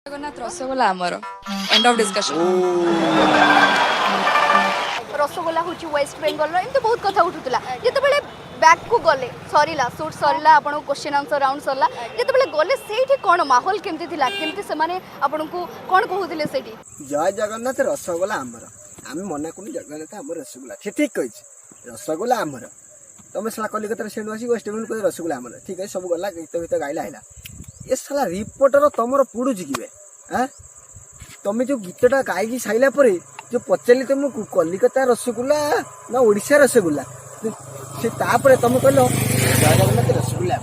जगन्नाथ रसगोला आमर end of discussion. Rasgulla हूँ waste Bengal एमती बहुत कथा उठूला जिते बैक को गले सरला सुट सरला आपन क्वेश्चन आंसर राउंड सरला जिते गले से कौन माहौल केमती थिला केमती से माने आपन को कौन कहूतिले सेठी जय जगन्नाथ रसगोला आमर आम मना करूँ जगन्नाथ आम रसगोला से ठीक कही रसगोला आमर तुम साला कलिकता से आसी वेस्ट बेंगल कह रसगोला आमर ठीक है सब गला गीत गीत गाइला है ये साला रिपोर्टर तुम पुड़ुची कि हाँ तुम जो गीतटा गायकी साइला पर जो पचारि तुमको कलिकता रसगोला ना ओडिशा रसगोला से तापर तुम कह जय जगन्नाथ रसगोला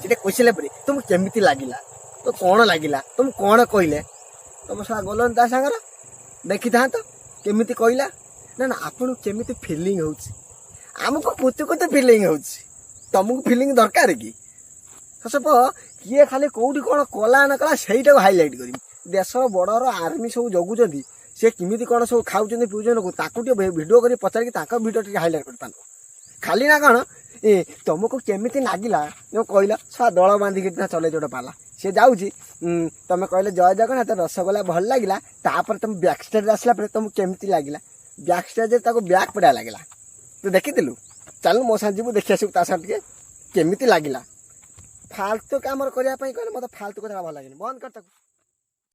सीटा कही सारा तुम केमी लगिला तो कौन लगिला तुम कौन कहले तुम साला गलन ता सागर देखी था तो केमी कहला ना ना आपन केमी फिलिंग होमको पुतु को तो फिलिंग होमको फिलिंग दरकार कि सब किए खाली कौटी कौन कला न कला सहीटा हाइलाइट कर देश बड़र आर्मी सब जगुं सी किमिति कौन सब खाऊँ पीऊँ भिडियो कर पचार भिडियो हाइलाइट कर पान खाली ना कौन ए तुमको केमी लगिला जो कहल सा दल बांधिक चले जोटा पाला सी जाऊँगी तुम कहले जय जगन्नाथ रसगोला भल लगिला तापर तुम बैक स्टेज आसला तुमको केमी लगिला बैक स्टेज बैक पड़ा लगिला तू देखी चल मो साथ जीव देखी आसू केमी लगिला फालतू काम करने मत फालतू कथा भल लगे बंद कर।